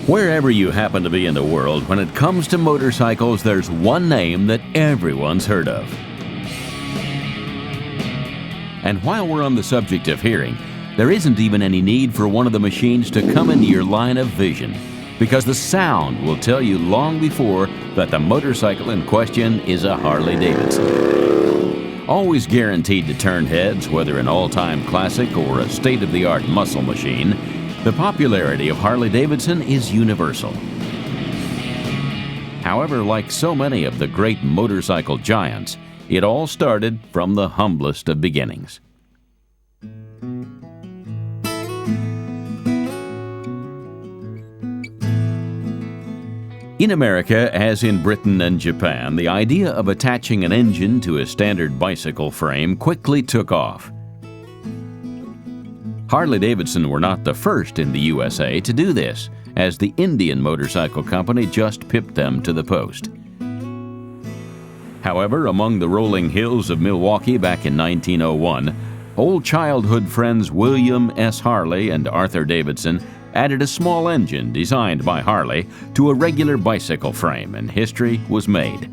Wherever you happen to be in the world, when it comes to motorcycles, there's one name that everyone's heard of. And while we're on the subject of hearing, there isn't even any need for one of the machines to come into your line of vision, because the sound will tell you long before that the motorcycle in question is a Harley-Davidson. Always guaranteed to turn heads, whether an all-time classic or a state-of-the-art muscle machine, the popularity of Harley-Davidson is universal. However, like so many of the great motorcycle giants, it all started from the humblest of beginnings. In America, as in Britain and Japan, the idea of attaching an engine to a standard bicycle frame quickly took off. Harley-Davidson were not the first in the USA to do this, as the Indian motorcycle company just pipped them to the post. However, among the rolling hills of Milwaukee back in 1901, old childhood friends William S. Harley and Arthur Davidson added a small engine designed by Harley to a regular bicycle frame, and history was made.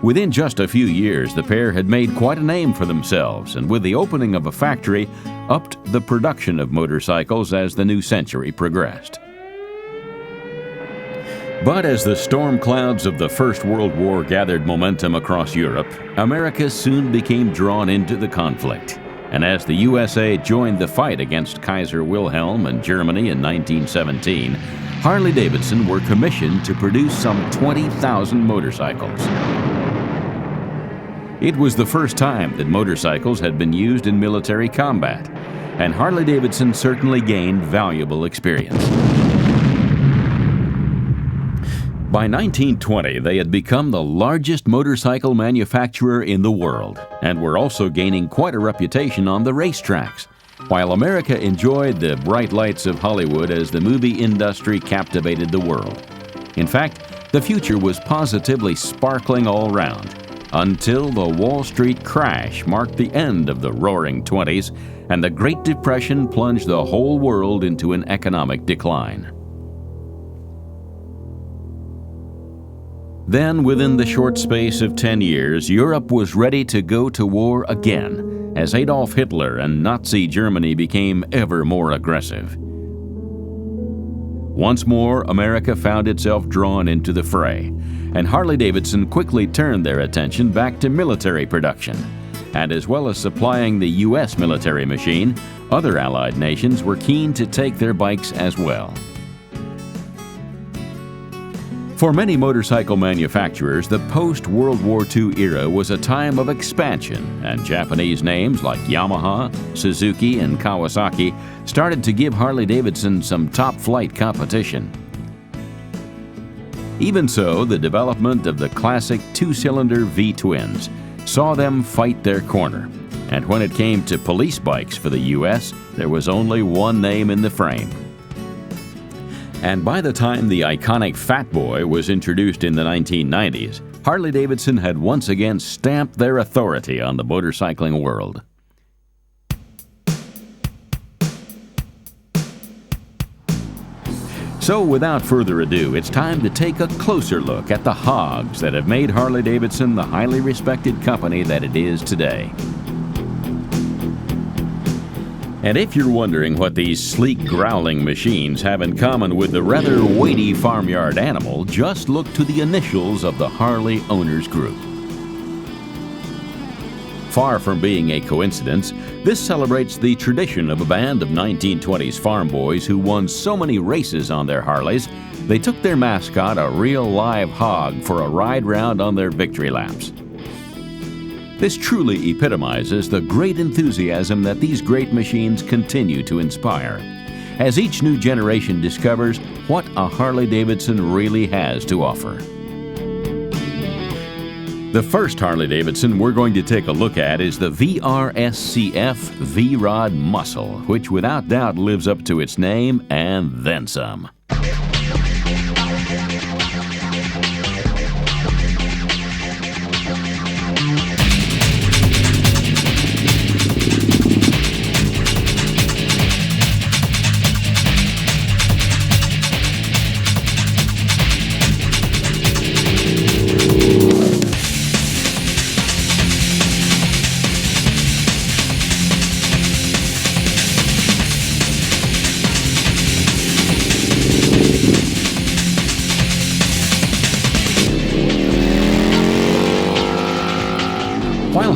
Within just a few years, the pair had made quite a name for themselves, and with the opening of a factory, upped the production of motorcycles as the new century progressed. But as the storm clouds of the First World War gathered momentum across Europe, America soon became drawn into the conflict. And as the USA joined the fight against Kaiser Wilhelm and Germany in 1917, Harley-Davidson were commissioned to produce some 20,000 motorcycles. It was the first time that motorcycles had been used in military combat, and Harley-Davidson certainly gained valuable experience. By 1920, they had become the largest motorcycle manufacturer in the world, and were also gaining quite a reputation on the racetracks, while America enjoyed the bright lights of Hollywood as the movie industry captivated the world. In fact, the future was positively sparkling all round, until the Wall Street crash marked the end of the roaring 20s, and the Great Depression plunged the whole world into an economic decline. Then, within the short space of 10 years, Europe was ready to go to war again, as Adolf Hitler and Nazi Germany became ever more aggressive. Once more, America found itself drawn into the fray, and Harley-Davidson quickly turned their attention back to military production. And as well as supplying the U.S. military machine, other Allied nations were keen to take their bikes as well. For many motorcycle manufacturers, the post-World War II era was a time of expansion, and Japanese names like Yamaha, Suzuki, and Kawasaki started to give Harley-Davidson some top-flight competition. Even so, the development of the classic two-cylinder V-twins saw them fight their corner, and when it came to police bikes for the U.S., there was only one name in the frame. And by the time the iconic Fat Boy was introduced in the 1990s, Harley-Davidson had once again stamped their authority on the motorcycling world. So without further ado, it's time to take a closer look at the hogs that have made Harley-Davidson the highly respected company that it is today. And if you're wondering what these sleek growling machines have in common with the rather weighty farmyard animal, just look to the initials of the Harley Owners Group. Far from being a coincidence, this celebrates the tradition of a band of 1920s farm boys who won so many races on their Harleys, they took their mascot, a real live hog, for a ride round on their victory laps. This truly epitomizes the great enthusiasm that these great machines continue to inspire, as each new generation discovers what a Harley-Davidson really has to offer. The first Harley-Davidson we're going to take a look at is the VRSCF V-Rod Muscle, which without doubt lives up to its name and then some.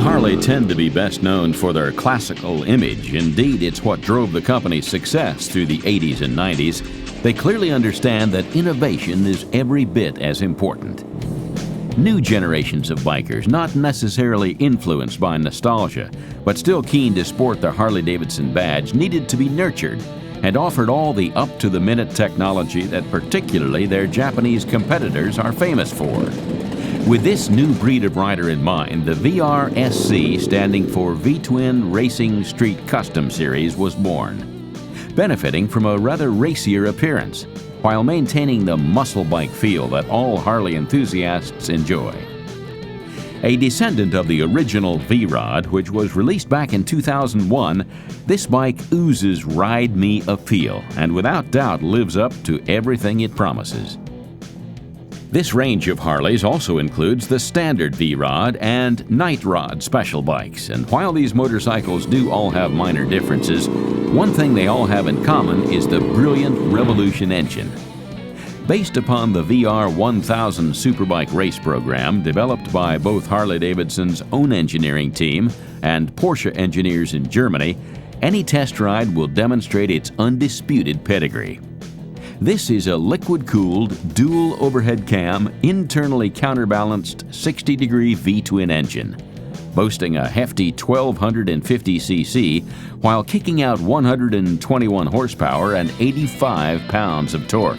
Harley tend to be best known for their classical image. Indeed, it's what drove the company's success through the 80s and 90s. They clearly understand that innovation is every bit as important. New generations of bikers, not necessarily influenced by nostalgia, but still keen to sport their Harley-Davidson badge, needed to be nurtured and offered all the up-to-the-minute technology that particularly their Japanese competitors are famous for. With this new breed of rider in mind, the VRSC, standing for V-Twin Racing Street Custom Series, was born, benefiting from a rather racier appearance, while maintaining the muscle bike feel that all Harley enthusiasts enjoy. A descendant of the original V-Rod, which was released back in 2001, this bike oozes Ride Me appeal and without doubt lives up to everything it promises. This range of Harleys also includes the standard V-Rod and Night Rod special bikes, and while these motorcycles do all have minor differences, one thing they all have in common is the brilliant Revolution engine. Based upon the VR 1000 Superbike race program developed by both Harley-Davidson's own engineering team and Porsche engineers in Germany, any test ride will demonstrate its undisputed pedigree. This is a liquid-cooled, dual overhead cam, internally counterbalanced 60-degree V-twin engine, boasting a hefty 1250 cc while kicking out 121 horsepower and 85 pounds of torque.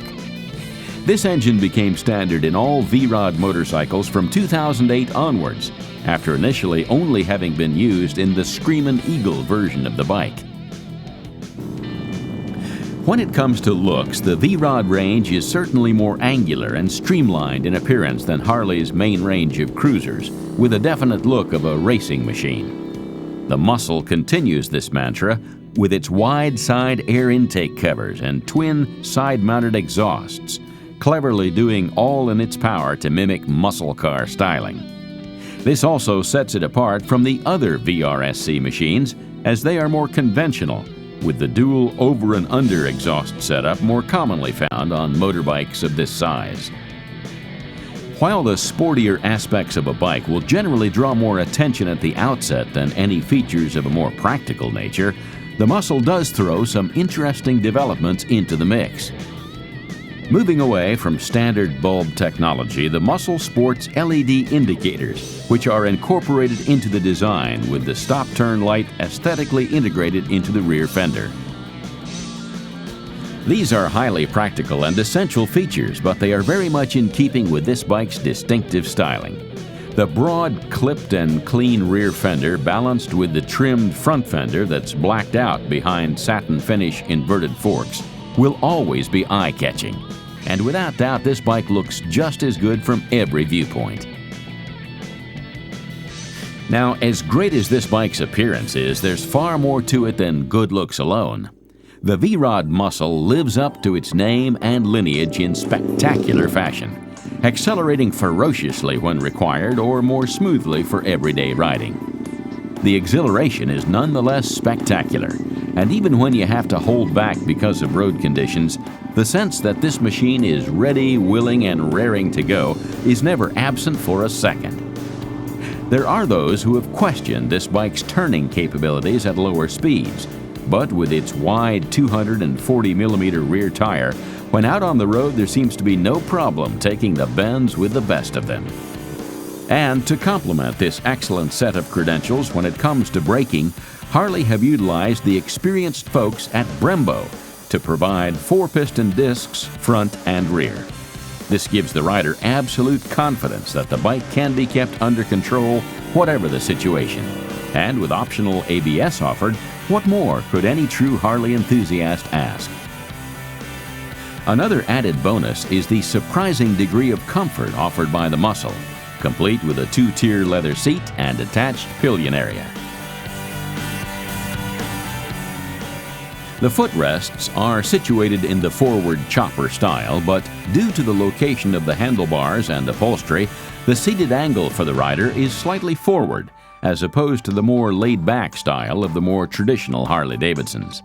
This engine became standard in all V-Rod motorcycles from 2008 onwards, after initially only having been used in the Screamin' Eagle version of the bike. When it comes to looks, the V-Rod range is certainly more angular and streamlined in appearance than Harley's main range of cruisers, with a definite look of a racing machine. The Muscle continues this mantra with its wide side air intake covers and twin side-mounted exhausts, cleverly doing all in its power to mimic muscle car styling. This also sets it apart from the other VRSC machines, as they are more conventional, with the dual over and under exhaust setup more commonly found on motorbikes of this size. While the sportier aspects of a bike will generally draw more attention at the outset than any features of a more practical nature, the Muscle does throw some interesting developments into the mix. Moving away from standard bulb technology, the Muscle sports LED indicators, which are incorporated into the design, with the stop-turn light aesthetically integrated into the rear fender. These are highly practical and essential features, but they are very much in keeping with this bike's distinctive styling. The broad, clipped and clean rear fender, balanced with the trimmed front fender that's blacked out behind satin finish inverted forks, will always be eye-catching. And without doubt, this bike looks just as good from every viewpoint. Now, as great as this bike's appearance is, there's far more to it than good looks alone. The V-Rod Muscle lives up to its name and lineage in spectacular fashion, accelerating ferociously when required or more smoothly for everyday riding. The exhilaration is nonetheless spectacular, and even when you have to hold back because of road conditions, the sense that this machine is ready, willing, and raring to go is never absent for a second. There are those who have questioned this bike's turning capabilities at lower speeds, but with its wide 240mm rear tire, when out on the road there seems to be no problem taking the bends with the best of them. And to complement this excellent set of credentials when it comes to braking, Harley have utilized the experienced folks at Brembo to provide 4-piston discs front and rear. This gives the rider absolute confidence that the bike can be kept under control whatever the situation. And with optional ABS offered, what more could any true Harley enthusiast ask? Another added bonus is the surprising degree of comfort offered by the Muscle, complete with a 2-tier leather seat and attached pillion area. The footrests are situated in the forward chopper style, but due to the location of the handlebars and upholstery, the seated angle for the rider is slightly forward, as opposed to the more laid-back style of the more traditional Harley-Davidsons.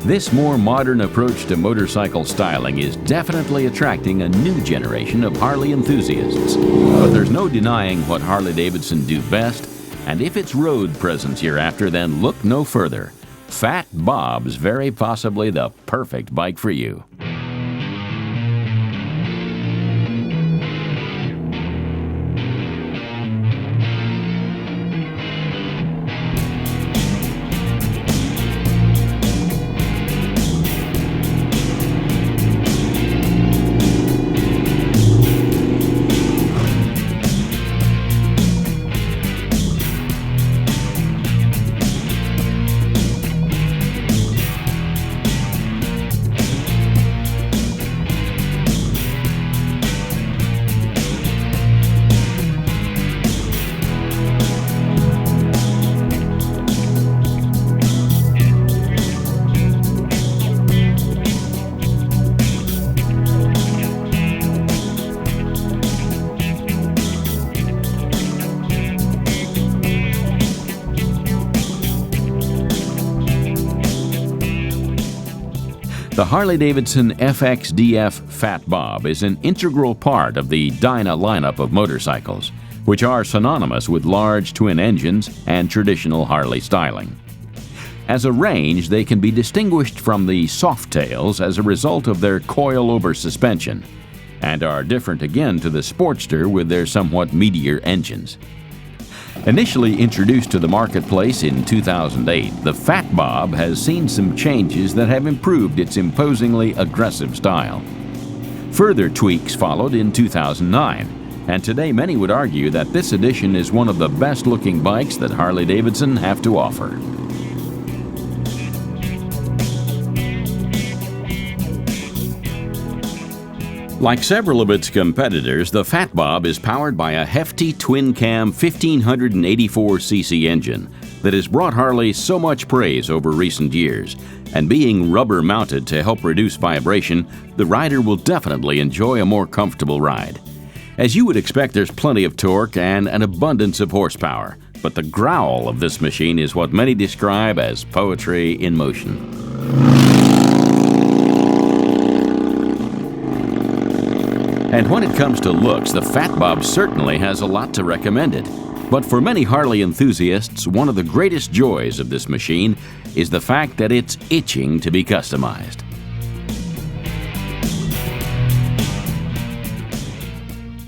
This more modern approach to motorcycle styling is definitely attracting a new generation of Harley enthusiasts. But there's no denying what Harley-Davidson do best, and if it's road presence you're after, then look no further. Fat Bob's very possibly the perfect bike for you. The Harley-Davidson FXDF Fat Bob is an integral part of the Dyna lineup of motorcycles, which are synonymous with large twin engines and traditional Harley styling. As a range, they can be distinguished from the Softails as a result of their coil-over suspension, and are different again to the Sportster with their somewhat meatier engines. Initially introduced to the marketplace in 2008, the Fat Bob has seen some changes that have improved its imposingly aggressive style. Further tweaks followed in 2009, and today many would argue that this edition is one of the best-looking bikes that Harley-Davidson have to offer. Like several of its competitors, the Fat Bob is powered by a hefty twin-cam 1584cc engine that has brought Harley so much praise over recent years, and being rubber-mounted to help reduce vibration, the rider will definitely enjoy a more comfortable ride. As you would expect, there's plenty of torque and an abundance of horsepower, but the growl of this machine is what many describe as poetry in motion. And when it comes to looks, the Fat Bob certainly has a lot to recommend it. But for many Harley enthusiasts, one of the greatest joys of this machine is the fact that it's itching to be customized.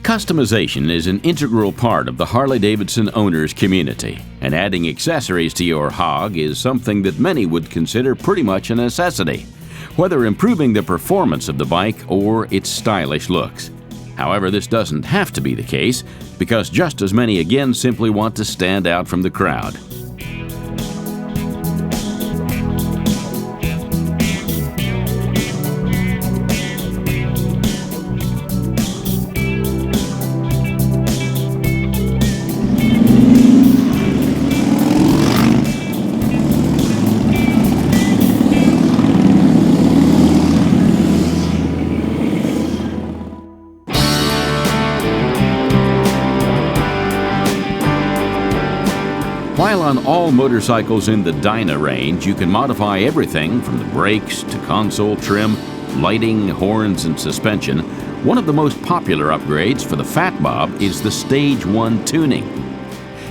Customization is an integral part of the Harley-Davidson owners community, and adding accessories to your hog is something that many would consider pretty much a necessity, whether improving the performance of the bike or its stylish looks. However, this doesn't have to be the case, because just as many again simply want to stand out from the crowd. While on all motorcycles in the Dyna range, you can modify everything from the brakes to console trim, lighting, horns, and suspension, one of the most popular upgrades for the Fat Bob is the Stage 1 tuning.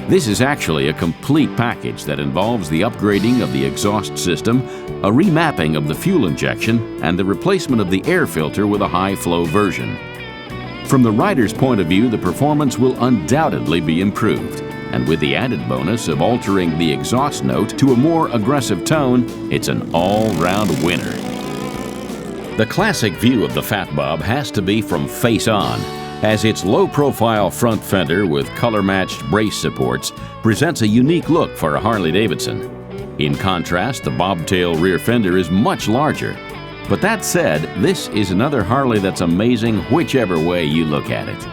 This is actually a complete package that involves the upgrading of the exhaust system, a remapping of the fuel injection, and the replacement of the air filter with a high-flow version. From the rider's point of view, the performance will undoubtedly be improved. And with the added bonus of altering the exhaust note to a more aggressive tone, it's an all-round winner. The classic view of the Fat Bob has to be from face on, as its low-profile front fender with color-matched brace supports presents a unique look for a Harley-Davidson. In contrast, the bobtail rear fender is much larger. But that said, this is another Harley that's amazing whichever way you look at it.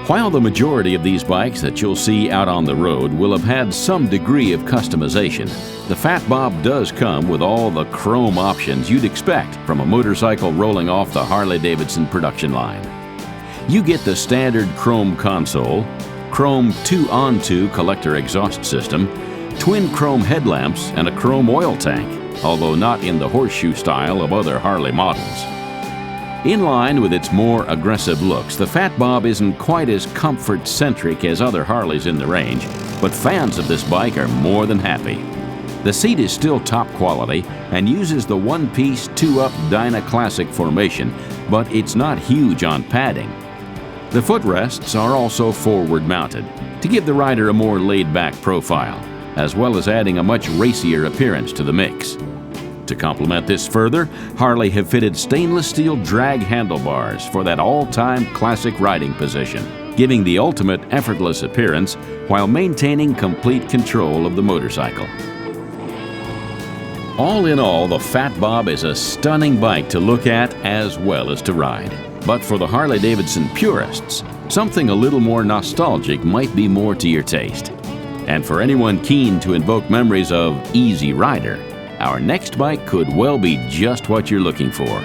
While the majority of these bikes that you'll see out on the road will have had some degree of customization, the Fat Bob does come with all the chrome options you'd expect from a motorcycle rolling off the Harley-Davidson production line. You get the standard chrome console, chrome 2-on-2 collector exhaust system, twin chrome headlamps, and a chrome oil tank. although not in the horseshoe style of other Harley models. In line with its more aggressive looks, the Fat Bob isn't quite as comfort-centric as other Harleys in the range, but fans of this bike are more than happy. The seat is still top quality and uses the one-piece, two-up Dyna Classic formation, but it's not huge on padding. The footrests are also forward-mounted to give the rider a more laid-back profile, as well as adding a much racier appearance to the mix. To complement this further, Harley have fitted stainless steel drag handlebars for that all-time classic riding position, giving the ultimate effortless appearance while maintaining complete control of the motorcycle. All in all, the Fat Bob is a stunning bike to look at as well as to ride. But for the Harley-Davidson purists, something a little more nostalgic might be more to your taste. And for anyone keen to invoke memories of Easy Rider, our next bike could well be just what you're looking for.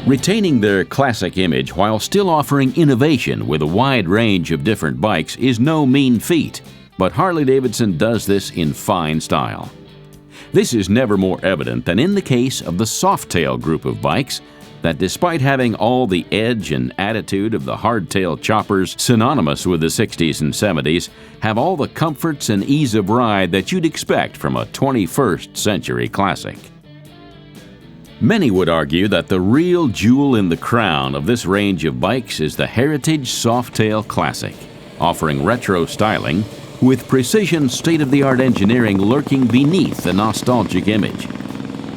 Retaining their classic image while still offering innovation with a wide range of different bikes is no mean feat, but Harley-Davidson does this in fine style. This is never more evident than in the case of the Softail group of bikes that, despite having all the edge and attitude of the hardtail choppers synonymous with the 60s and 70s, have all the comforts and ease of ride that you'd expect from a 21st century classic. Many would argue that the real jewel in the crown of this range of bikes is the Heritage Softail Classic, offering retro styling with precision state-of-the-art engineering lurking beneath the nostalgic image.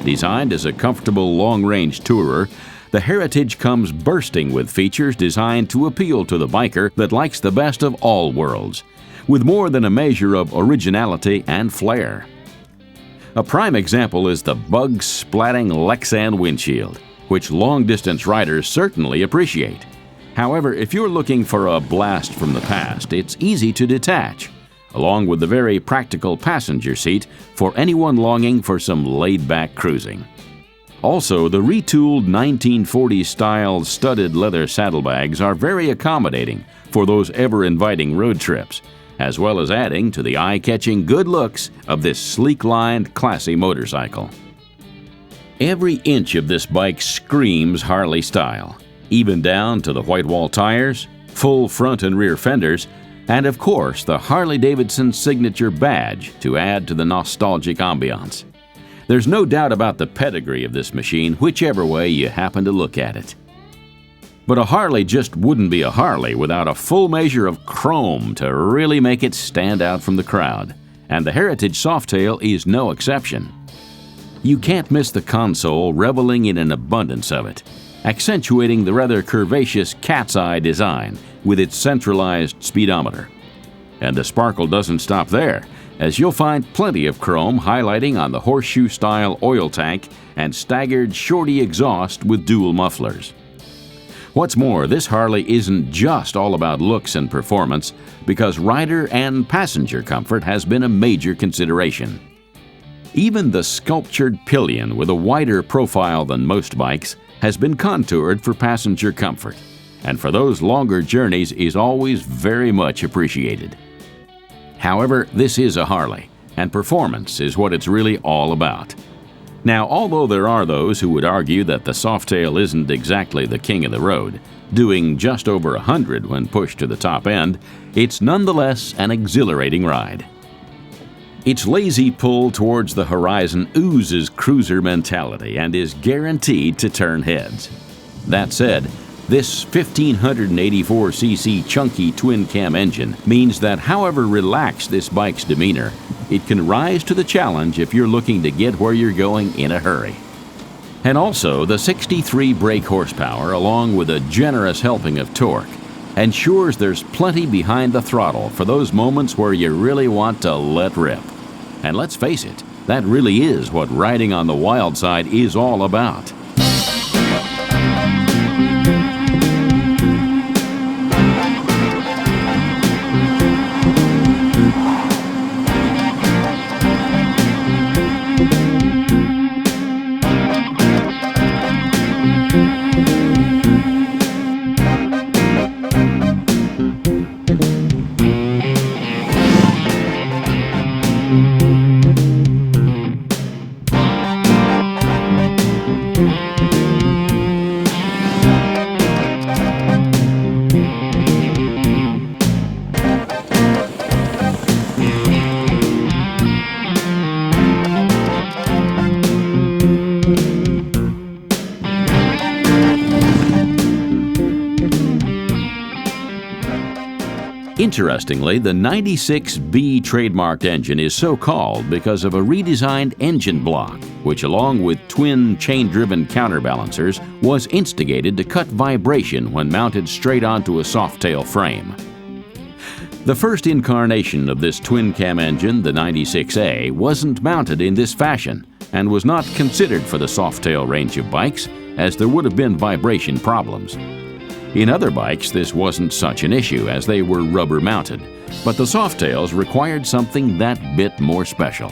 Designed as a comfortable long-range tourer, the Heritage comes bursting with features designed to appeal to the biker that likes the best of all worlds, with more than a measure of originality and flair. A prime example is the bug-splatting Lexan windshield, which long-distance riders certainly appreciate. However, if you're looking for a blast from the past, it's easy to detach, along with the very practical passenger seat for anyone longing for some laid-back cruising. Also, the retooled 1940s-style studded leather saddlebags are very accommodating for those ever-inviting road trips, as well as adding to the eye-catching good looks of this sleek-lined, classy motorcycle. Every inch of this bike screams Harley style, even down to the white wall tires, full front and rear fenders, and of course the Harley-Davidson signature badge to add to the nostalgic ambiance. There's no doubt about the pedigree of this machine, whichever way you happen to look at it. But a Harley just wouldn't be a Harley without a full measure of chrome to really make it stand out from the crowd, and the Heritage Softail is no exception. You can't miss the console reveling in an abundance of it, accentuating the rather curvaceous cat's eye design with its centralized speedometer. And the sparkle doesn't stop there, as you'll find plenty of chrome highlighting on the horseshoe-style oil tank and staggered shorty exhaust with dual mufflers. What's more, this Harley isn't just all about looks and performance, because rider and passenger comfort has been a major consideration. Even the sculptured pillion, with a wider profile than most bikes, has been contoured for passenger comfort, and for those longer journeys is always very much appreciated. However, this is a Harley, and performance is what it's really all about. Now, although there are those who would argue that the Softail isn't exactly the king of the road, doing just over 100 when pushed to the top end, it's nonetheless an exhilarating ride. Its lazy pull towards the horizon oozes cruiser mentality and is guaranteed to turn heads. That said, this 1584cc chunky twin-cam engine means that however relaxed this bike's demeanor, it can rise to the challenge if you're looking to get where you're going in a hurry. And also, the 63 brake horsepower, along with a generous helping of torque, ensures there's plenty behind the throttle for those moments where you really want to let rip. And let's face it, That really is what riding on the wild side is all about. Interestingly, the 96B trademarked engine is so called because of a redesigned engine block, which along with twin chain-driven counterbalancers was instigated to cut vibration when mounted straight onto a soft-tail frame. The first incarnation of this twin-cam engine, the 96A, wasn't mounted in this fashion and was not considered for the soft-tail range of bikes, as there would have been vibration problems. In other bikes, this wasn't such an issue as they were rubber-mounted, but the Softails required something that bit more special.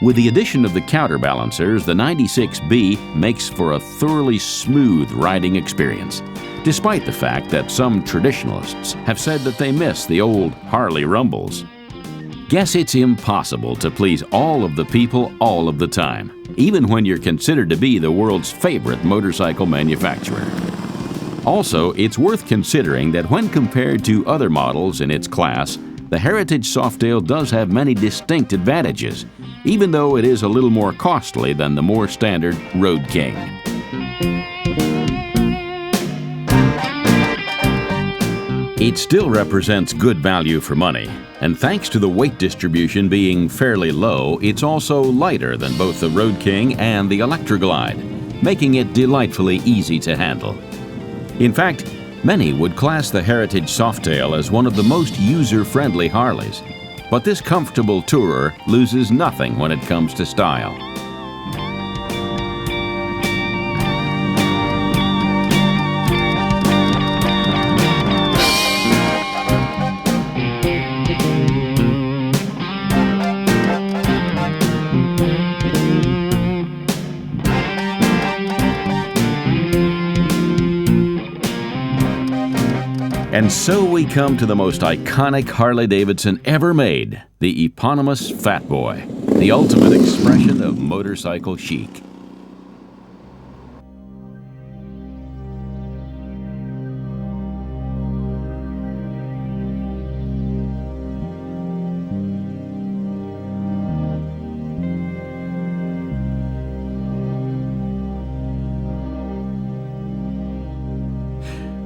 With the addition of the counterbalancers, the 96B makes for a thoroughly smooth riding experience, despite the fact that some traditionalists have said that they miss the old Harley rumbles. Guess it's impossible to please all of the people all of the time, even when you're considered to be the world's favorite motorcycle manufacturer. Also, it's worth considering that when compared to other models in its class, the Heritage Softail does have many distinct advantages, even though it is a little more costly than the more standard Road King. It still represents good value for money, and thanks to the weight distribution being fairly low, it's also lighter than both the Road King and the Electroglide, making it delightfully easy to handle. In fact, many would class the Heritage Softail as one of the most user-friendly Harleys, but this comfortable tourer loses nothing when it comes to style. And so we come to the most iconic Harley-Davidson ever made, the eponymous Fat Boy, the ultimate expression of motorcycle chic.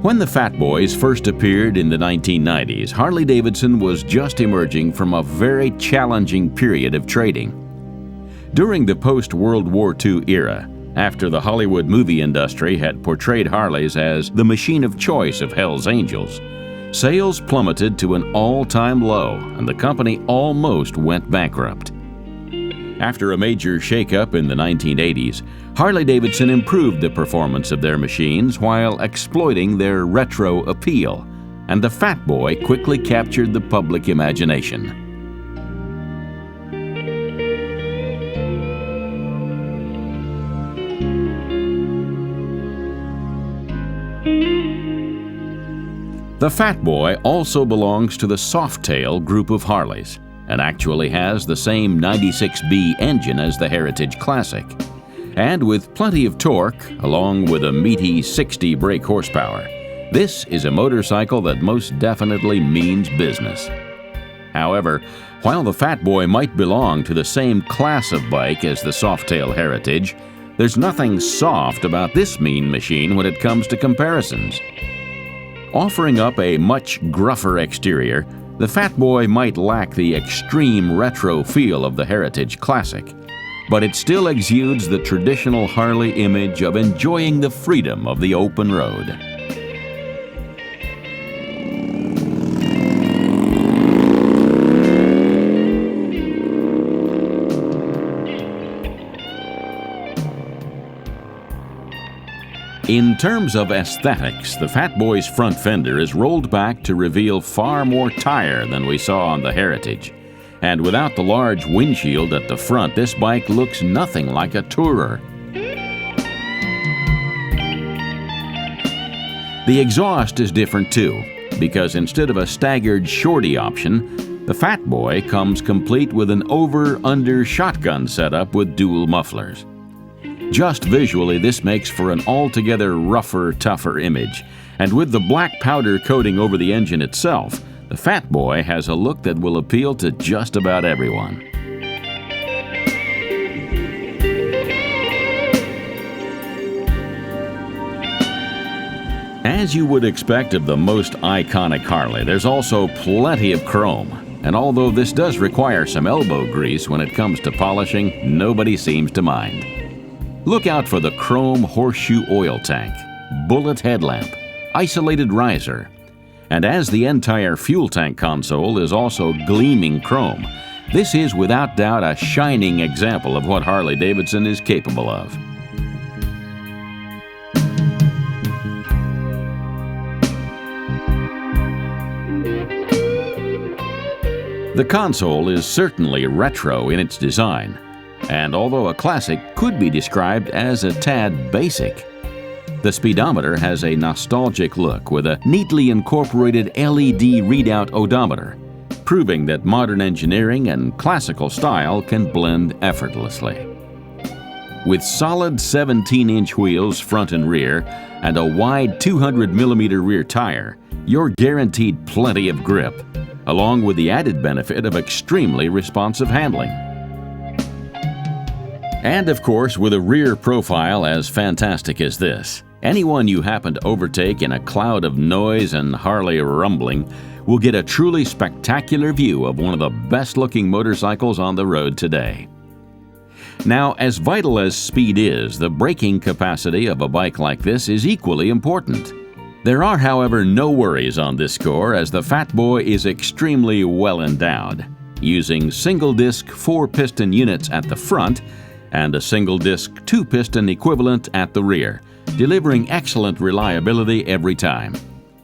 When the Fat Boys first appeared in the 1990s, Harley-Davidson was just emerging from a very challenging period of trading. During the post-World War II era, after the Hollywood movie industry had portrayed Harleys as the machine of choice of Hell's Angels, sales plummeted to an all-time low, and the company almost went bankrupt. After a major shakeup in the 1980s, Harley-Davidson improved the performance of their machines while exploiting their retro appeal, and the Fat Boy quickly captured the public imagination. The Fat Boy also belongs to the Softail group of Harleys, and actually has the same 96B engine as the Heritage Classic. And with plenty of torque, along with a meaty 60 brake horsepower, this is a motorcycle that most definitely means business. However, while the Fat Boy might belong to the same class of bike as the Softail Heritage, there's nothing soft about this mean machine when it comes to comparisons. Offering up a much gruffer exterior, the Fat Boy might lack the extreme retro feel of the Heritage Classic, but it still exudes the traditional Harley image of enjoying the freedom of the open road. In terms of aesthetics, the Fat Boy's front fender is rolled back to reveal far more tire than we saw on the Heritage. And without the large windshield at the front, this bike looks nothing like a tourer. The exhaust is different too, because instead of a staggered shorty option, the Fat Boy comes complete with an over-under shotgun setup with dual mufflers. Just visually, this makes for an altogether rougher, tougher image, and with the black powder coating over the engine itself, the Fat Boy has a look that will appeal to just about everyone. As you would expect of the most iconic Harley, there's also plenty of chrome. And although this does require some elbow grease when it comes to polishing, nobody seems to mind. Look out for the chrome horseshoe oil tank, bullet headlamp, isolated riser. And as the entire fuel tank console is also gleaming chrome, this is without doubt a shining example of what Harley-Davidson is capable of. The console is certainly retro in its design, and although a classic, could be described as a tad basic. The speedometer has a nostalgic look with a neatly incorporated LED readout odometer, proving that modern engineering and classical style can blend effortlessly. With solid 17-inch wheels front and rear and a wide 200mm rear tire, you're guaranteed plenty of grip, along with the added benefit of extremely responsive handling. And of course, with a rear profile as fantastic as this, anyone you happen to overtake in a cloud of noise and Harley rumbling will get a truly spectacular view of one of the best-looking motorcycles on the road today. Now, as vital as speed is, the braking capacity of a bike like this is equally important. There are, however, no worries on this score, as the Fat Boy is extremely well endowed, using single-disc 4-piston units at the front and a single-disc 2-piston equivalent at the rear, delivering excellent reliability every time.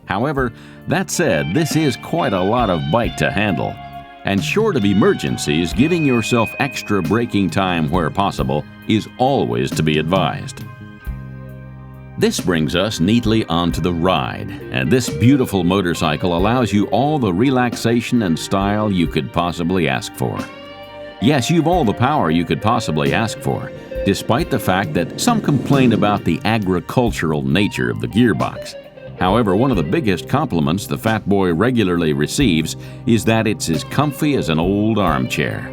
However, that said, this is quite a lot of bike to handle, and short of emergencies, giving yourself extra braking time where possible is always to be advised. This brings us neatly onto the ride, and this beautiful motorcycle allows you all the relaxation and style you could possibly ask for. Yes, you've all the power you could possibly ask for, despite the fact that some complain about the agricultural nature of the gearbox. However, one of the biggest compliments the Fat Boy regularly receives is that it's as comfy as an old armchair.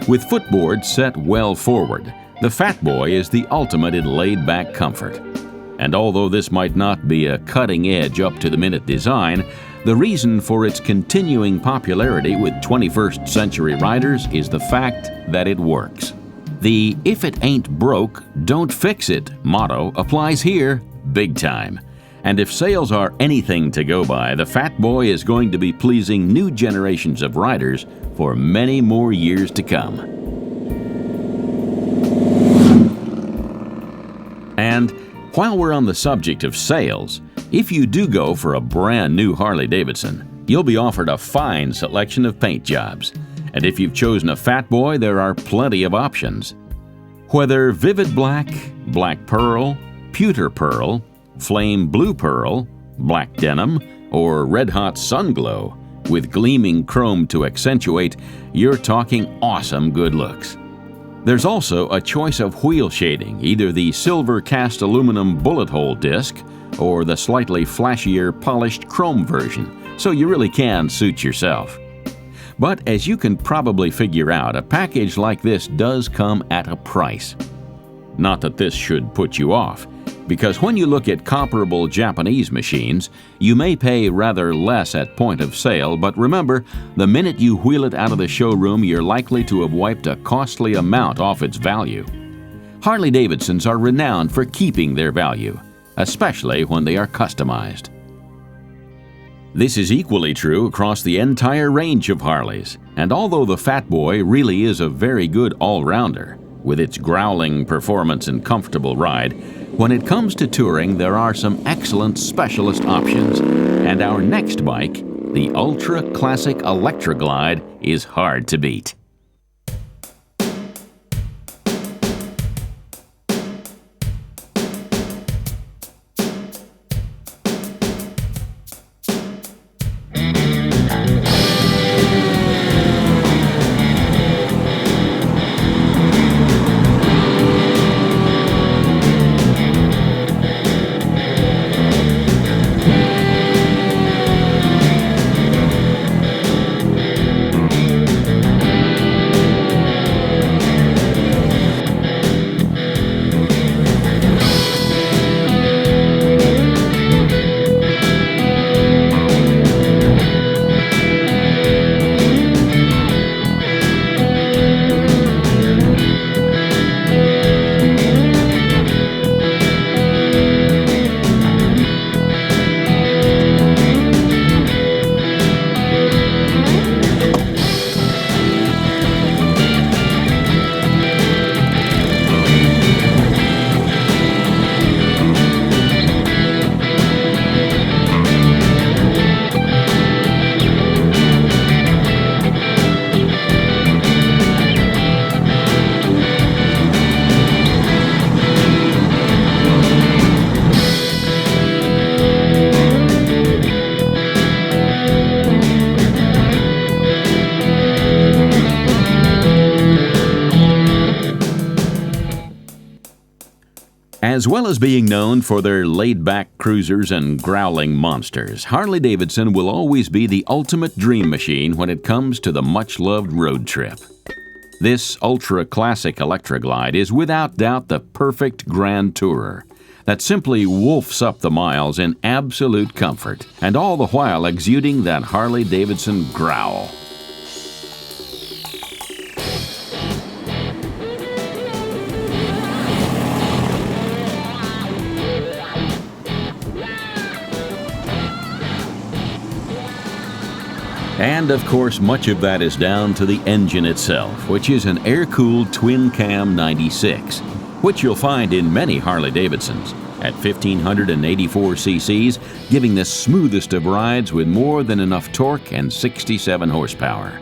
With footboards set well forward, the Fat Boy is the ultimate in laid-back comfort. And although this might not be a cutting-edge, up-to-the-minute design, the reason for its continuing popularity with 21st century riders is the fact that it works. The "if it ain't broke, don't fix it" motto applies here big time. And if sales are anything to go by, the Fat Boy is going to be pleasing new generations of riders for many more years to come. And while we're on the subject of sales, if you do go for a brand new Harley-Davidson, you'll be offered a fine selection of paint jobs. And if you've chosen a Fat Boy, there are plenty of options. Whether vivid black, black pearl, pewter pearl, flame blue pearl, black denim, or red-hot sun-glow, with gleaming chrome to accentuate, you're talking awesome good looks. There's also a choice of wheel shading, either the silver cast aluminum bullet hole disc or the slightly flashier polished chrome version, so you really can suit yourself. But as you can probably figure out, a package like this does come at a price. Not that this should put you off, because when you look at comparable Japanese machines, you may pay rather less at point of sale, but remember, the minute you wheel it out of the showroom, you're likely to have wiped a costly amount off its value. Harley-Davidsons are renowned for keeping their value, especially when they are customized. This is equally true across the entire range of Harleys, and although the Fat Boy really is a very good all-rounder, with its growling performance and comfortable ride, when it comes to touring, there are some excellent specialist options. And our next bike, the Ultra Classic Electra Glide, is hard to beat. As well as being known for their laid-back cruisers and growling monsters, Harley-Davidson will always be the ultimate dream machine when it comes to the much-loved road trip. This Ultra Classic Electra Glide is without doubt the perfect grand tourer that simply wolfs up the miles in absolute comfort, and all the while exuding that Harley-Davidson growl. And of course, much of that is down to the engine itself, which is an air-cooled twin-cam 96, which you'll find in many Harley-Davidsons at 1,584 cc's, giving the smoothest of rides with more than enough torque and 67 horsepower.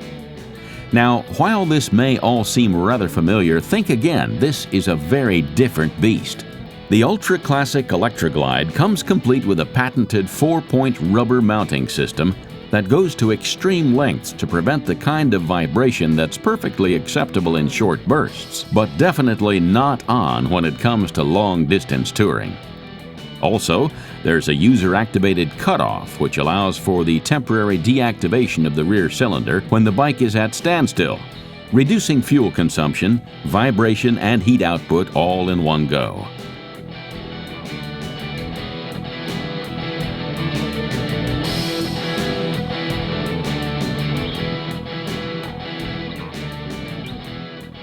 Now, while this may all seem rather familiar, think again, this is a very different beast. The Ultra Classic Electra Glide comes complete with a patented 4-point rubber mounting system that goes to extreme lengths to prevent the kind of vibration that's perfectly acceptable in short bursts, but definitely not on when it comes to long-distance touring. Also, there's a user-activated cutoff which allows for the temporary deactivation of the rear cylinder when the bike is at standstill, reducing fuel consumption, vibration, and heat output all in one go.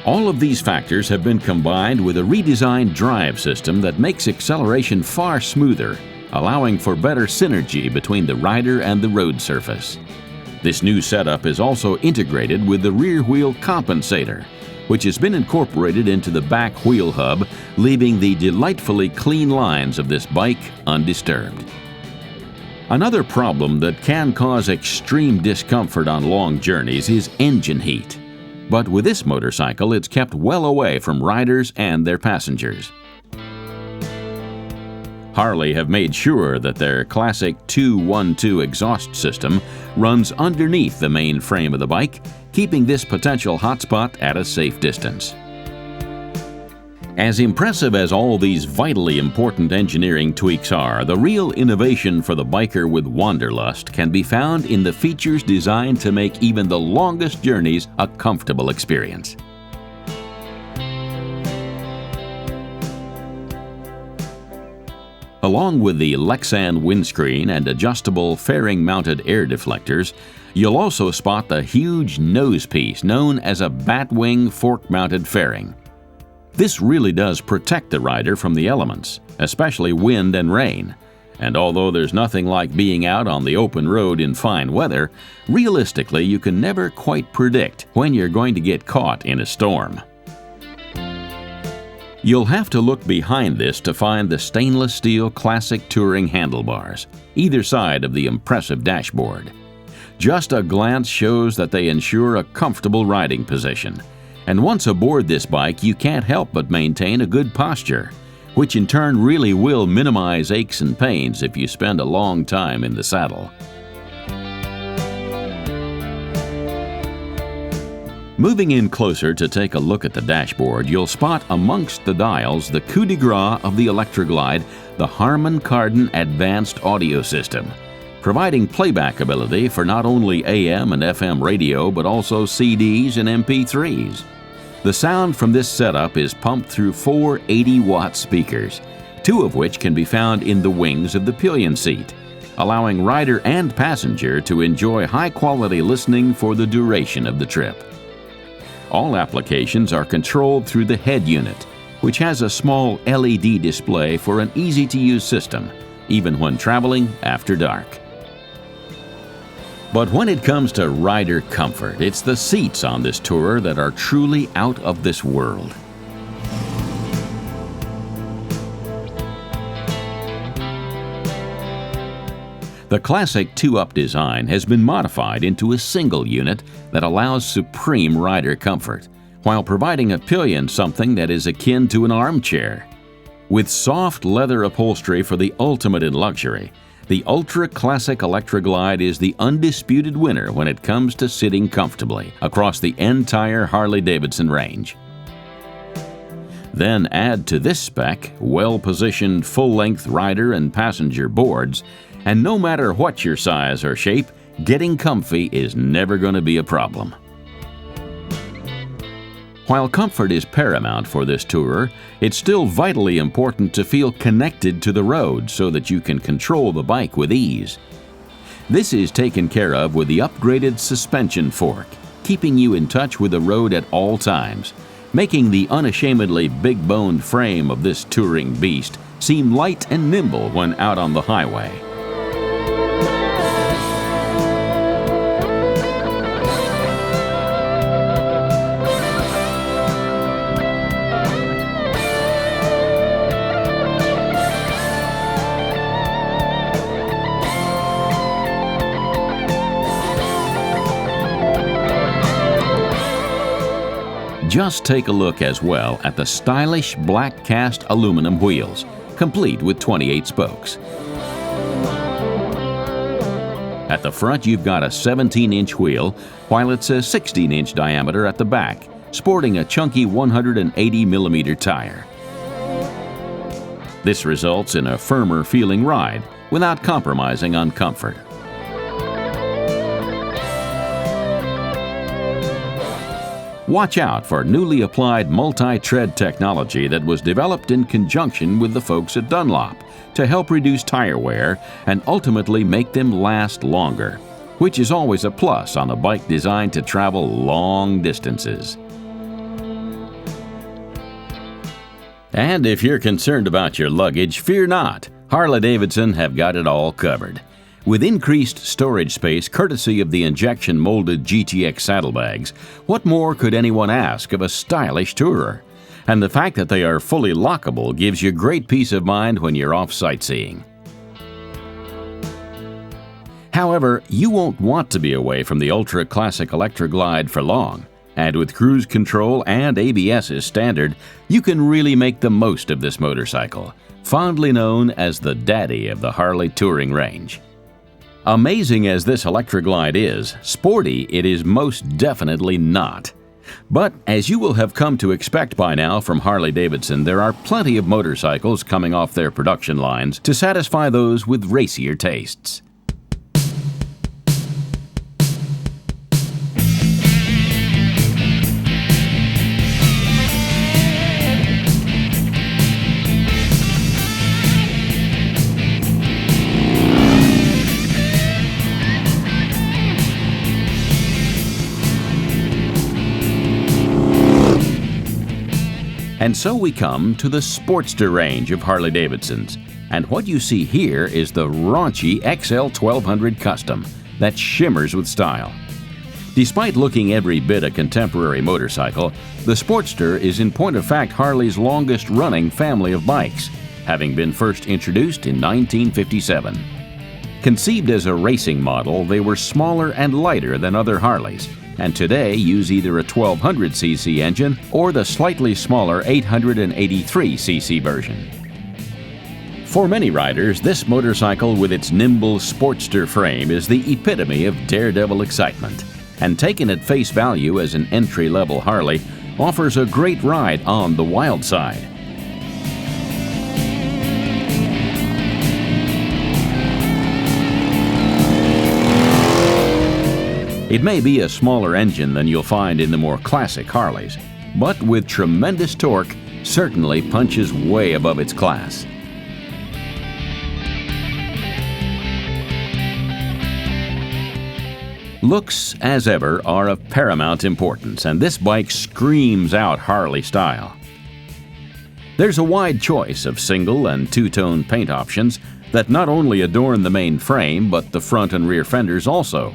All of these factors have been combined with a redesigned drive system that makes acceleration far smoother, allowing for better synergy between the rider and the road surface. This new setup is also integrated with the rear wheel compensator, which has been incorporated into the back wheel hub, leaving the delightfully clean lines of this bike undisturbed. Another problem that can cause extreme discomfort on long journeys is engine heat. But with this motorcycle, it's kept well away from riders and their passengers. Harley have made sure that their classic 212 exhaust system runs underneath the main frame of the bike, keeping this potential hotspot at a safe distance. As impressive as all these vitally important engineering tweaks are, the real innovation for the biker with wanderlust can be found in the features designed to make even the longest journeys a comfortable experience. Along with the Lexan windscreen and adjustable fairing-mounted air deflectors, you'll also spot the huge nose piece known as a batwing fork-mounted fairing. This really does protect the rider from the elements, especially wind and rain. And although there's nothing like being out on the open road in fine weather, realistically you can never quite predict when you're going to get caught in a storm. You'll have to look behind this to find the stainless steel classic touring handlebars, either side of the impressive dashboard. Just a glance shows that they ensure a comfortable riding position. And once aboard this bike, you can't help but maintain a good posture, which in turn really will minimize aches and pains if you spend a long time in the saddle. Moving in closer to take a look at the dashboard, you'll spot amongst the dials the coup de grace of the Electroglide, the Harman Kardon Advanced Audio System, providing playback ability for not only AM and FM radio but also CDs and MP3s. The sound from this setup is pumped through 4 80-watt speakers, 2 of which can be found in the wings of the pillion seat, allowing rider and passenger to enjoy high-quality listening for the duration of the trip. All applications are controlled through the head unit, which has a small LED display for an easy-to-use system, even when traveling after dark. But when it comes to rider comfort, it's the seats on this tourer that are truly out of this world. The classic 2-up design has been modified into a single unit that allows supreme rider comfort, while providing a pillion something that is akin to an armchair. With soft leather upholstery for the ultimate in luxury, the Ultra Classic Electroglide is the undisputed winner when it comes to sitting comfortably across the entire Harley-Davidson range. Then add to this spec well-positioned full-length rider and passenger boards, and no matter what your size or shape, getting comfy is never going to be a problem. While comfort is paramount for this tourer, it's still vitally important to feel connected to the road so that you can control the bike with ease. This is taken care of with the upgraded suspension fork, keeping you in touch with the road at all times, making the unashamedly big-boned frame of this touring beast seem light and nimble when out on the highway. Just take a look as well at the stylish black cast aluminum wheels, complete with 28 spokes. At the front, you've got a 17-inch wheel, while it's a 16-inch diameter at the back, sporting a chunky 180mm tire. This results in a firmer feeling ride without compromising on comfort. Watch out for newly applied multi-tread technology that was developed in conjunction with the folks at Dunlop to help reduce tire wear and ultimately make them last longer, which is always a plus on a bike designed to travel long distances. And if you're concerned about your luggage, fear not. Harley-Davidson have got it all covered. With increased storage space courtesy of the injection-molded GTX saddlebags, what more could anyone ask of a stylish tourer? And the fact that they are fully lockable gives you great peace of mind when you're off sightseeing. However, you won't want to be away from the Ultra Classic Electroglide for long, and with cruise control and ABS as standard, you can really make the most of this motorcycle, fondly known as the daddy of the Harley touring range. Amazing as this Electroglide is, sporty it is most definitely not. But as you will have come to expect by now from Harley-Davidson, there are plenty of motorcycles coming off their production lines to satisfy those with racier tastes. And so we come to the Sportster range of Harley-Davidsons, and what you see here is the raunchy XL 1200 Custom that shimmers with style. Despite looking every bit a contemporary motorcycle, the Sportster is in point of fact Harley's longest-running family of bikes, having been first introduced in 1957. Conceived as a racing model, they were smaller and lighter than other Harleys, and today use either a 1200cc engine or the slightly smaller 883cc version. For many riders, this motorcycle with its nimble Sportster frame is the epitome of daredevil excitement, and taken at face value as an entry-level Harley, offers a great ride on the wild side. It may be a smaller engine than you'll find in the more classic Harleys, but with tremendous torque, certainly punches way above its class. Looks, as ever, are of paramount importance, and this bike screams out Harley style. There's a wide choice of single and two-tone paint options that not only adorn the main frame, but the front and rear fenders also,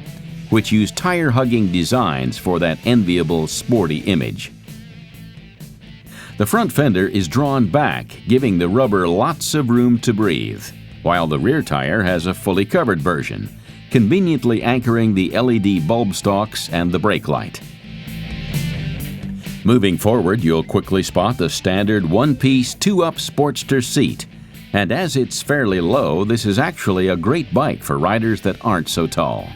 which use tire-hugging designs for that enviable, sporty image. The front fender is drawn back, giving the rubber lots of room to breathe, while the rear tire has a fully covered version, conveniently anchoring the LED bulb stalks and the brake light. Moving forward, you'll quickly spot the standard one-piece, two-up Sportster seat, and as it's fairly low, this is actually a great bike for riders that aren't so tall.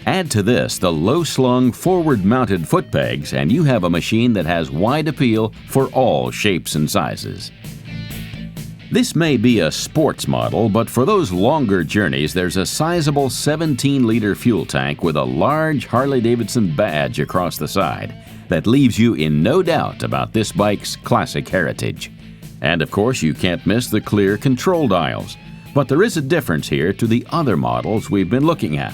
Add to this the low-slung, forward-mounted foot pegs, and you have a machine that has wide appeal for all shapes and sizes. This may be a sports model, but for those longer journeys, there's a sizable 17-liter fuel tank with a large Harley-Davidson badge across the side that leaves you in no doubt about this bike's classic heritage. And of course, you can't miss the clear control dials. But there is a difference here to the other models we've been looking at.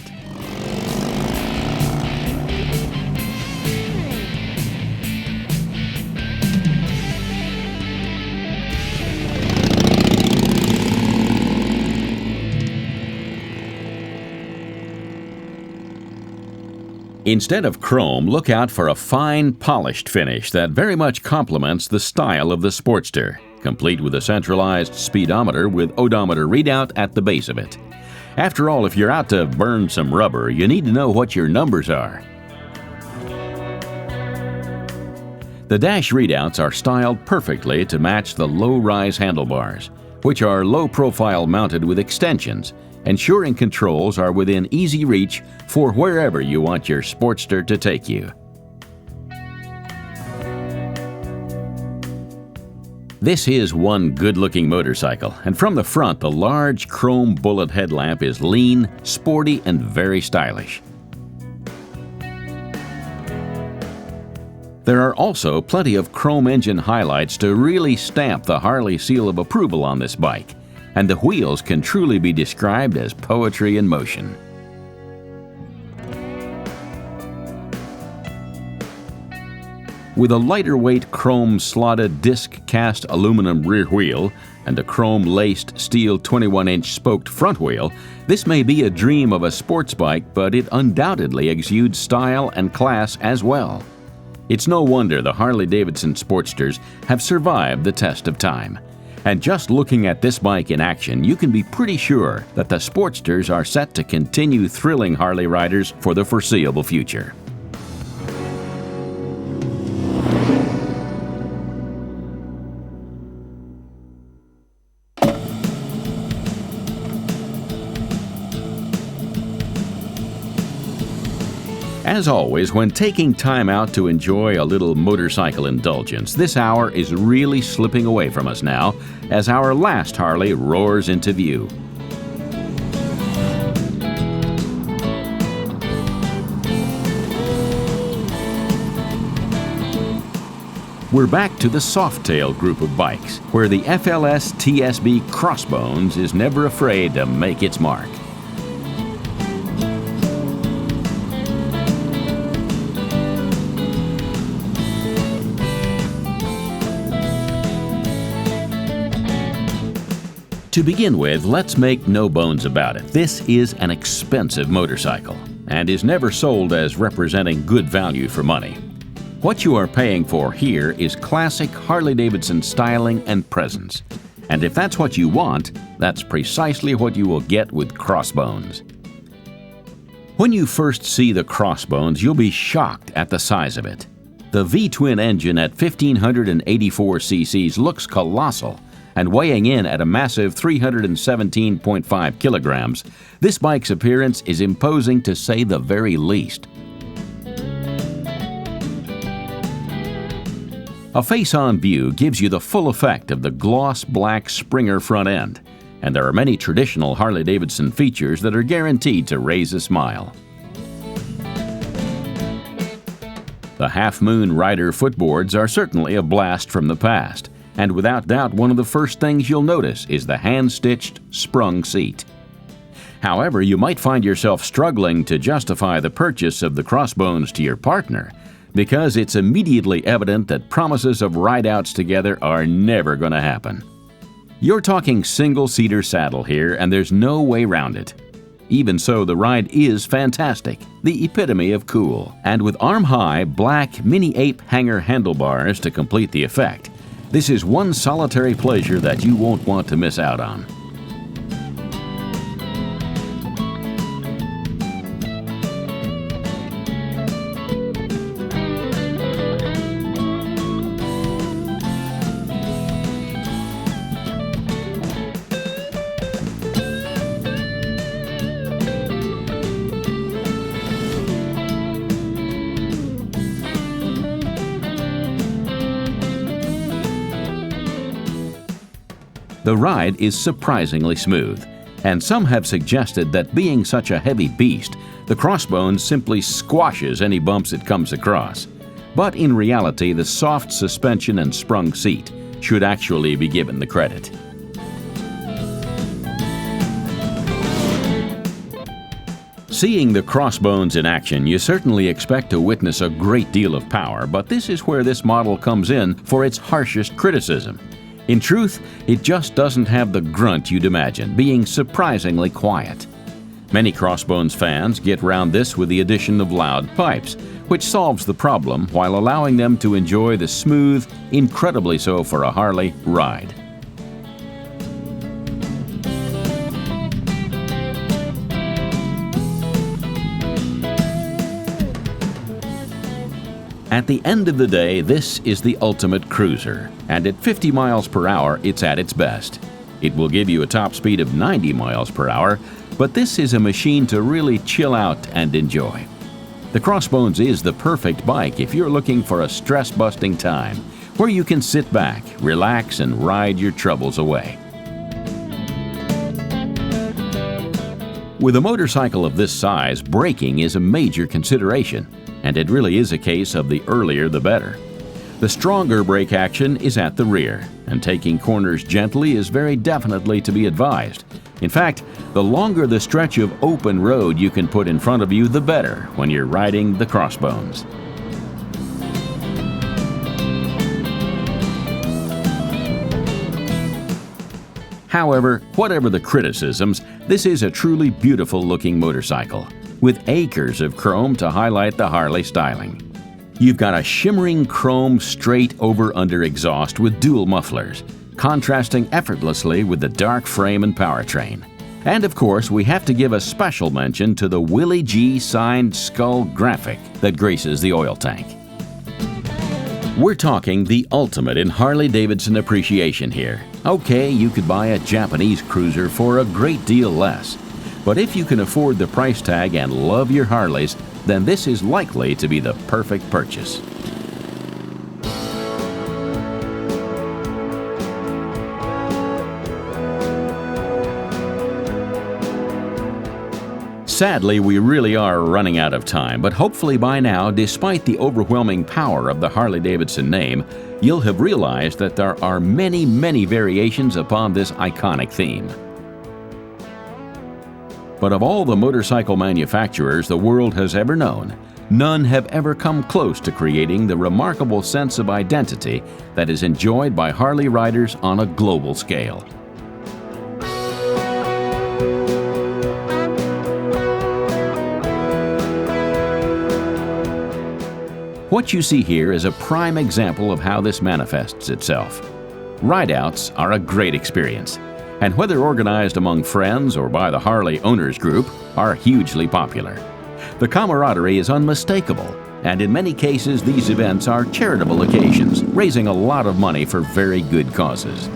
Instead of chrome, look out for a fine, polished finish that very much complements the style of the Sportster, complete with a centralized speedometer with odometer readout at the base of it. After all, if you're out to burn some rubber, you need to know what your numbers are. The dash readouts are styled perfectly to match the low-rise handlebars, which are low-profile mounted with extensions, ensuring controls are within easy reach for wherever you want your Sportster to take you. This is one good-looking motorcycle, and from the front, the large chrome bullet headlamp is lean, sporty, and very stylish. There are also plenty of chrome engine highlights to really stamp the Harley seal of approval on this bike, and the wheels can truly be described as poetry in motion. With a lighter weight chrome slotted disc cast aluminum rear wheel and a chrome laced steel 21-inch spoked front wheel, this may be a dream of a sports bike, but it undoubtedly exudes style and class as well. It's no wonder the Harley-Davidson Sportsters have survived the test of time. And just looking at this bike in action, you can be pretty sure that the Sportsters are set to continue thrilling Harley riders for the foreseeable future. As always, when taking time out to enjoy a little motorcycle indulgence, this hour is really slipping away from us now as our last Harley roars into view. We're back to the Softail group of bikes, where the FLS TSB Crossbones is never afraid to make its mark. To begin with, let's make no bones about it. This is an expensive motorcycle. and is never sold as representing good value for money. What you are paying for here is classic Harley-Davidson styling and presence. And if that's what you want, that's precisely what you will get with Crossbones. When you first see the Crossbones, you'll be shocked at the size of it. The V-twin engine at 1,584 cc's looks colossal, and weighing in at a massive 317.5 kilograms, this bike's appearance is imposing to say the very least. A face-on view gives you the full effect of the gloss black Springer front end, and there are many traditional Harley-Davidson features that are guaranteed to raise a smile. The Half Moon Rider footboards are certainly a blast from the past, and without doubt one of the first things you'll notice is the hand-stitched sprung seat. However, you might find yourself struggling to justify the purchase of the Crossbones to your partner, because it's immediately evident that promises of ride-outs together are never going to happen. You're talking single-seater saddle here, and there's no way around it. Even so, the ride is fantastic, the epitome of cool. And with arm-high, black mini-ape hanger handlebars to complete the effect, this is one solitary pleasure that you won't want to miss out on. The ride is surprisingly smooth, and some have suggested that being such a heavy beast, the Crossbones simply squashes any bumps it comes across. But in reality, the soft suspension and sprung seat should actually be given the credit. Seeing the Crossbones in action, you certainly expect to witness a great deal of power, but this is where this model comes in for its harshest criticism. In truth, it just doesn't have the grunt you'd imagine, being surprisingly quiet. Many Crossbones fans get around this with the addition of loud pipes, which solves the problem while allowing them to enjoy the smooth, incredibly so for a Harley, ride. At the end of the day, this is the ultimate cruiser, and at 50 miles per hour, it's at its best. It will give you a top speed of 90 miles per hour, but this is a machine to really chill out and enjoy. The Crossbones is the perfect bike if you're looking for a stress-busting time, where you can sit back, relax, and ride your troubles away. With a motorcycle of this size, braking is a major consideration, and it really is a case of the earlier the better. The stronger brake action is at the rear, and taking corners gently is very definitely to be advised. In fact, the longer the stretch of open road you can put in front of you, the better when you're riding the Crossbones. However, whatever the criticisms, this is a truly beautiful looking motorcycle, with acres of chrome to highlight the Harley styling. You've got a shimmering chrome straight over-under exhaust with dual mufflers, contrasting effortlessly with the dark frame and powertrain. And of course, we have to give a special mention to the Willie G signed skull graphic that graces the oil tank. We're talking the ultimate in Harley-Davidson appreciation here. Okay, you could buy a Japanese cruiser for a great deal less. But if you can afford the price tag and love your Harleys, then this is likely to be the perfect purchase. Sadly, we really are running out of time, but hopefully by now, despite the overwhelming power of the Harley-Davidson name, you'll have realized that there are many, many variations upon this iconic theme. But of all the motorcycle manufacturers the world has ever known, none have ever come close to creating the remarkable sense of identity that is enjoyed by Harley riders on a global scale. What you see here is a prime example of how this manifests itself. Rideouts are a great experience, and whether organized among friends or by the Harley Owners Group, are hugely popular. The camaraderie is unmistakable, and in many cases these events are charitable occasions, raising a lot of money for very good causes.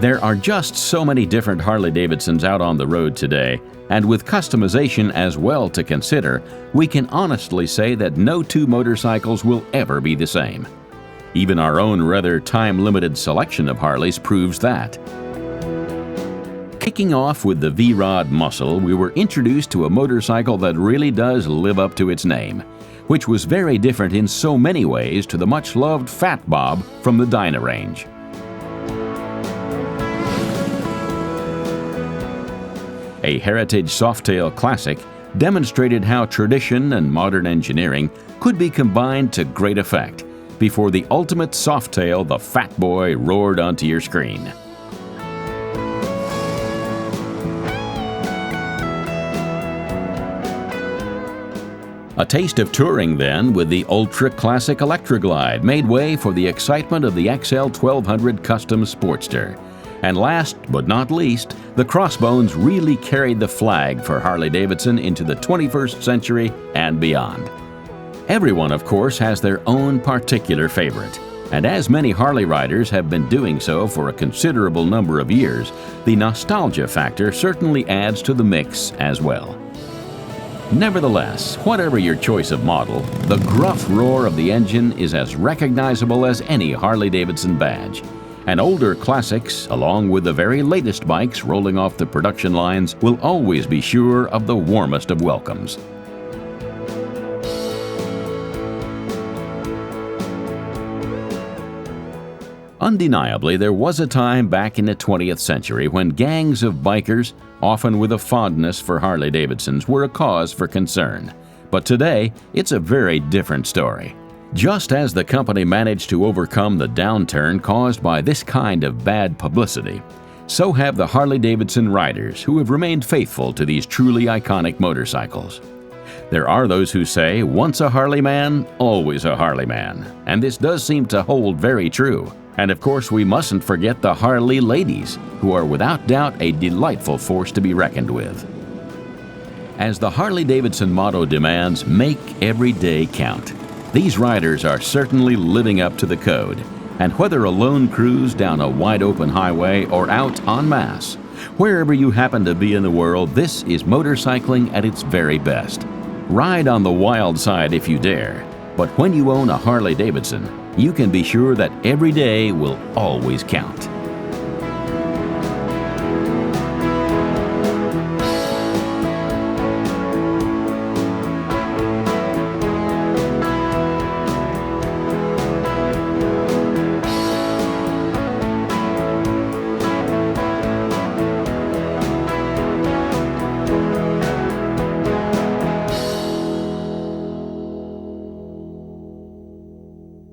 There are just so many different Harley-Davidsons out on the road today, and with customization as well to consider, we can honestly say that no two motorcycles will ever be the same. Even our own rather time-limited selection of Harleys proves that. Kicking off with the V-Rod Muscle, we were introduced to a motorcycle that really does live up to its name, which was very different in so many ways to the much-loved Fat Bob from the Dyna range. A heritage softail classic demonstrated how tradition and modern engineering could be combined to great effect before the ultimate softail, the Fat Boy, roared onto your screen. A taste of touring then with the ultra-classic Electroglide made way for the excitement of the XL 1200 Custom Sportster. And last but not least, the Crossbones really carried the flag for Harley-Davidson into the 21st century and beyond. Everyone, of course, has their own particular favorite, and as many Harley riders have been doing so for a considerable number of years, the nostalgia factor certainly adds to the mix as well. Nevertheless, whatever your choice of model, the gruff roar of the engine is as recognizable as any Harley-Davidson badge. And older classics, along with the very latest bikes rolling off the production lines, will always be sure of the warmest of welcomes. Undeniably, there was a time back in the 20th century when gangs of bikers, often with a fondness for Harley-Davidsons, were a cause for concern. But today, it's a very different story. Just as the company managed to overcome the downturn caused by this kind of bad publicity, so have the Harley-Davidson riders who have remained faithful to these truly iconic motorcycles. There are those who say, once a Harley man, always a Harley man, and this does seem to hold very true. And of course, we mustn't forget the Harley ladies, who are without doubt a delightful force to be reckoned with. As the Harley-Davidson motto demands, make every day count. These riders are certainly living up to the code, and whether a lone cruise down a wide-open highway or out en masse, wherever you happen to be in the world, this is motorcycling at its very best. Ride on the wild side if you dare, but when you own a Harley-Davidson, you can be sure that every day will always count.